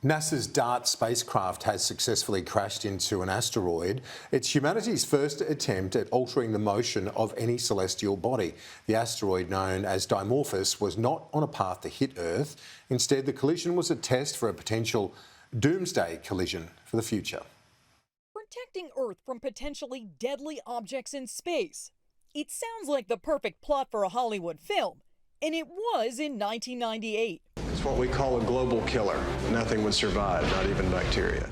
NASA's DART spacecraft has successfully crashed into an asteroid. It's humanity's first attempt at altering the motion of any celestial body. The asteroid, known as Dimorphos, was not on a path to hit Earth. Instead, the collision was a test for a potential doomsday collision for the future. Protecting Earth from potentially deadly objects in space. It sounds like the perfect plot for a Hollywood film, and it was in 1998. It's what we call a global killer. Nothing would survive, not even bacteria.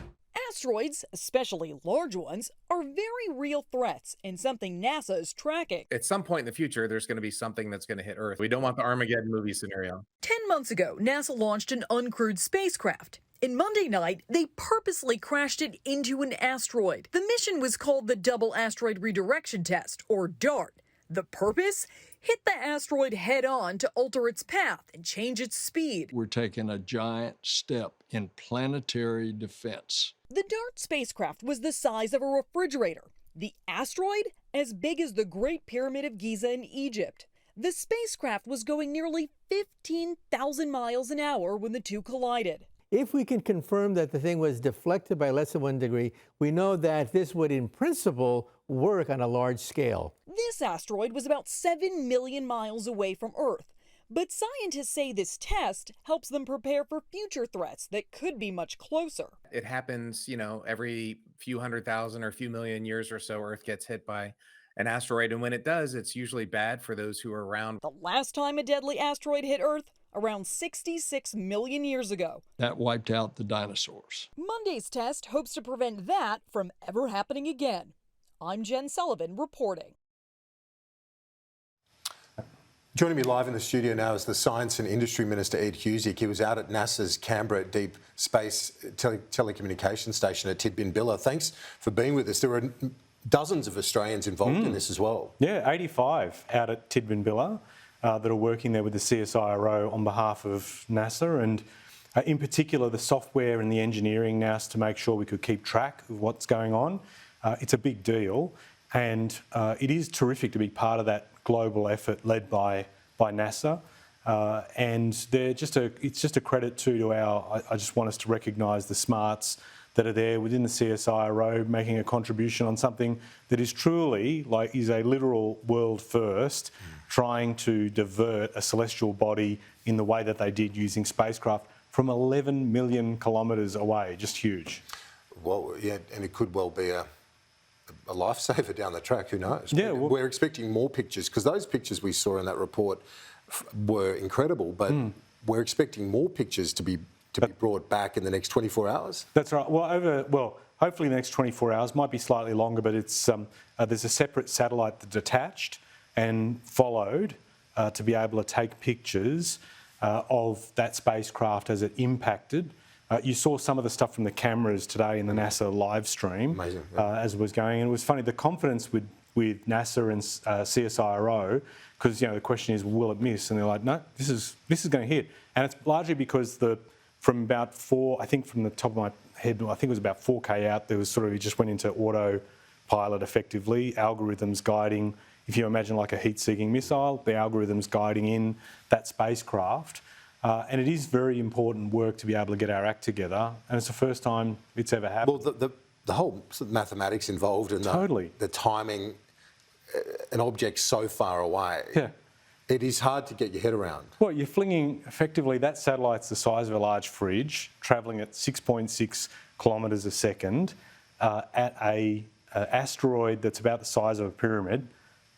Asteroids, especially large ones, are very real threats and something NASA is tracking. At some point in the future, there's going to be something that's going to hit Earth. We don't want the Armageddon movie scenario. 10 months ago, NASA launched an uncrewed spacecraft. And Monday night, they purposely crashed it into an asteroid. The mission was called the Double Asteroid Redirection Test, or DART. The purpose? Hit the asteroid head-on to alter its path and change its speed. We're taking a giant step in planetary defense. The DART spacecraft was the size of a refrigerator. The asteroid? As big as the Great Pyramid of Giza in Egypt. The spacecraft was going nearly 15,000 miles an hour when the two collided. If we can confirm that the thing was deflected by less than 1 degree, we know that this would, in principle, work on a large scale. This asteroid was about 7 million miles away from Earth. But scientists say this test helps them prepare for future threats that could be much closer. It happens, every few 100,000 or a few million years or so, Earth gets hit by an asteroid. And when it does, it's usually bad for those who are around. The last time a deadly asteroid hit Earth? Around 66 million years ago. That wiped out the dinosaurs. Monday's test hopes to prevent that from ever happening again. I'm Jen Sullivan reporting. Joining me live in the studio now is the Science and Industry Minister Ed Husic. He was out at NASA's Canberra Deep Space Telecommunications Station at Tidbinbilla. Thanks for being with us. There were dozens of Australians involved in this as well. Yeah, 85 out at Tidbinbilla that are working there with the CSIRO on behalf of NASA, and in particular the software and the engineering now to make sure we could keep track of what's going on. It's a big deal, and it is terrific to be part of that global effort led by NASA. And it's just a credit to our. I just want us to recognise the smarts that are there within the CSIRO, making a contribution on something that is truly is a literal world first, trying to divert a celestial body in the way that they did using spacecraft from 11 million kilometres away. Just huge. Well, yeah, and it could well be a lifesaver down the track. Who knows? Yeah, we're expecting more pictures, because those pictures we saw in that report were incredible. But we're expecting more pictures to be brought back in the next 24 hours. That's right. Well, hopefully the next 24 hours, might be slightly longer, but it's there's a separate satellite that's attached and followed to be able to take pictures of that spacecraft as it impacted. You saw some of the stuff from the cameras today in the NASA live stream. Amazing, yeah. As it was going. And it was funny, the confidence with NASA and CSIRO, because the question is, will it miss? And they're like, no, this is going to hit. And it's largely because from about from the top of my head, I think it was about 4K out, there was it just went into autopilot effectively, algorithms guiding. If you imagine like a heat-seeking missile, the algorithms guiding in that spacecraft. And it is very important work to be able to get our act together, and it's the first time it's ever happened. Well, the whole mathematics involved and the timing, an object so far away. Yeah. It is hard to get your head around. Well, you're flinging, effectively, that satellite's the size of a large fridge, travelling at 6.6 kilometres a second at a asteroid that's about the size of a pyramid,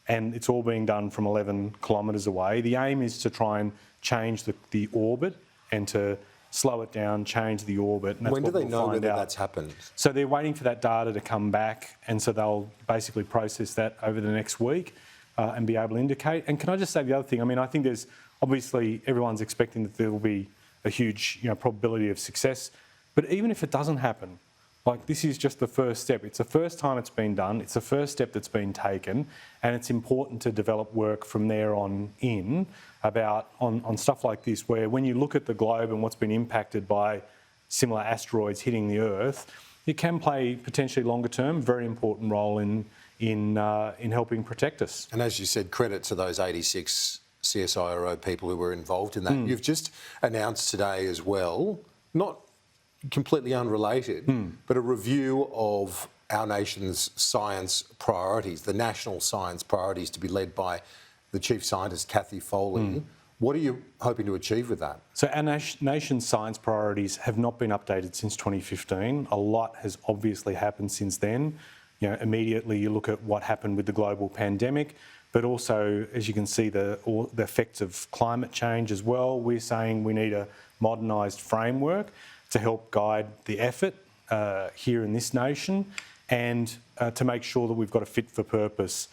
and it's all being done from 11 kilometres away. The aim is to try and change the orbit and to slow it down, change the orbit. And that's when do they know whether that's happened? So they're waiting for that data to come back, and so they'll basically process that over the next week. And be able to indicate. And can I just say the other thing? I mean, I think there's obviously everyone's expecting that there will be a huge probability of success. But even if it doesn't happen, this is just the first step. It's the first time it's been done. It's the first step that's been taken. And it's important to develop work from there on in on stuff like this, where when you look at the globe and what's been impacted by similar asteroids hitting the Earth, it can play potentially longer term, very important role in helping protect us. And as you said, credit to those 86 CSIRO people who were involved in that. You've just announced today as well, not completely unrelated, but a review of our nation's science priorities, the national science priorities, to be led by the Chief Scientist, Kathy Foley. What are you hoping to achieve with that? So our nation's science priorities have not been updated since 2015. A lot has obviously happened since then. Immediately you look at what happened with the global pandemic, but also, as you can see, the effects of climate change as well. We're saying we need a modernised framework to help guide the effort here in this nation, and to make sure that we've got a fit-for-purpose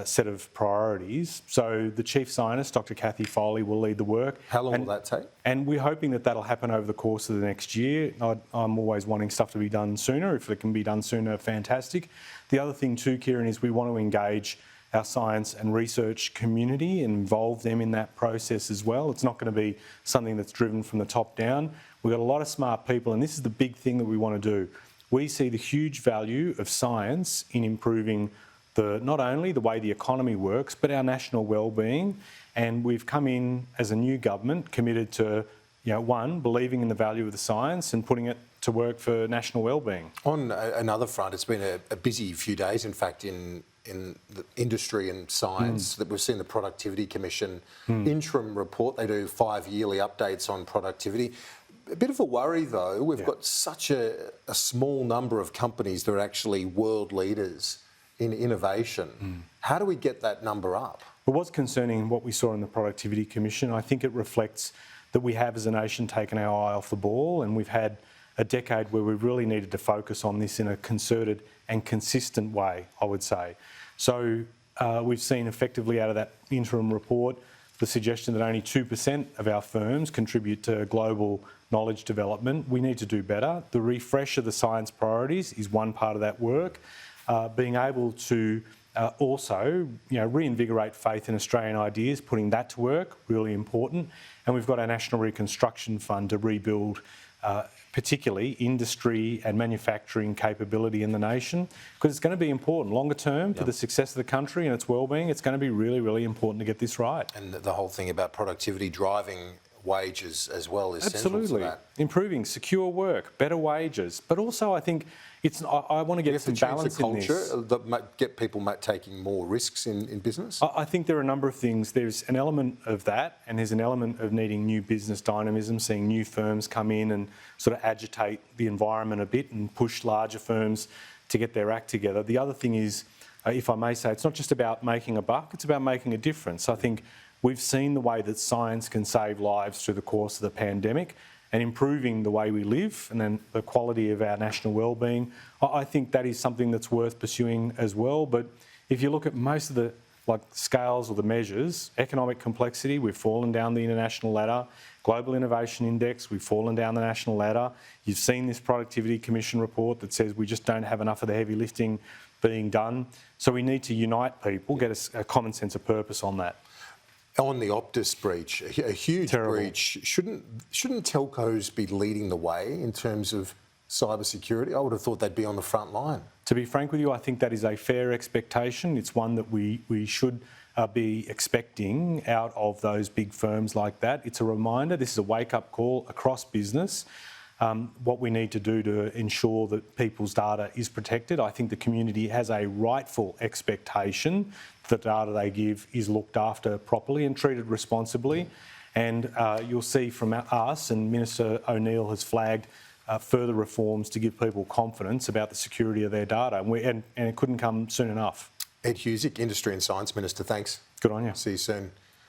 set of priorities. So the Chief Scientist, Dr. Kathy Foley, will lead the work. How long will that take? And we're hoping that that'll happen over the course of the next year. I'm always wanting stuff to be done sooner. If it can be done sooner, fantastic. The other thing too, Kieran, is we want to engage our science and research community and involve them in that process as well. It's not going to be something that's driven from the top down. We've got a lot of smart people, and this is the big thing that we want to do. We see the huge value of science in improving not only the way the economy works, but our national well-being. And we've come in as a new government committed to, one, believing in the value of the science and putting it to work for national well-being. On another front, it's been a busy few days, in fact, in the industry and science, that we've seen the Productivity Commission interim report. They do 5 yearly updates on productivity. A bit of a worry, though. We've got such a small number of companies that are actually world leaders in innovation. How do we get that number up? Well, what's concerning what we saw in the Productivity Commission, I think it reflects that we have as a nation taken our eye off the ball, and we've had a decade where we've really needed to focus on this in a concerted and consistent way, I would say. So we've seen effectively out of that interim report the suggestion that only 2% of our firms contribute to global knowledge development. We need to do better. The refresh of the science priorities is one part of that work. Being able to also reinvigorate faith in Australian ideas, putting that to work, really important. And we've got our National Reconstruction Fund to rebuild particularly industry and manufacturing capability in the nation, because it's going to be important longer term for the success of the country and its well-being. It's going to be really, really important to get this right. And the whole thing about productivity driving wages as well is central to that. Improving secure work, better wages, but also I think I want to get some balance in this. Culture that might get people taking more risks in business? I think there are a number of things. There's an element of that, and there's an element of needing new business dynamism, seeing new firms come in and sort of agitate the environment a bit and push larger firms to get their act together. The other thing is, if I may say, it's not just about making a buck, it's about making a difference. I think we've seen the way that science can save lives through the course of the pandemic, and improving the way we live and then the quality of our national well-being. I think that is something that's worth pursuing as well. But if you look at most of the scales or the measures, economic complexity, we've fallen down the international ladder. Global Innovation Index, we've fallen down the national ladder. You've seen this Productivity Commission report that says we just don't have enough of the heavy lifting being done. So we need to unite people, get a common sense of purpose on that. On the Optus breach, a huge breach, shouldn't telcos be leading the way in terms of cybersecurity? I would have thought they'd be on the front line. To be frank with you, I think that is a fair expectation. It's one that we should be expecting out of those big firms like that. It's a reminder, this is a wake-up call across business. What we need to do to ensure that people's data is protected. I think the community has a rightful expectation that the data they give is looked after properly and treated responsibly. And you'll see from us, and Minister O'Neill has flagged further reforms to give people confidence about the security of their data. And it couldn't come soon enough. Ed Husic, Industry and Science Minister, thanks. Good on you. See you soon.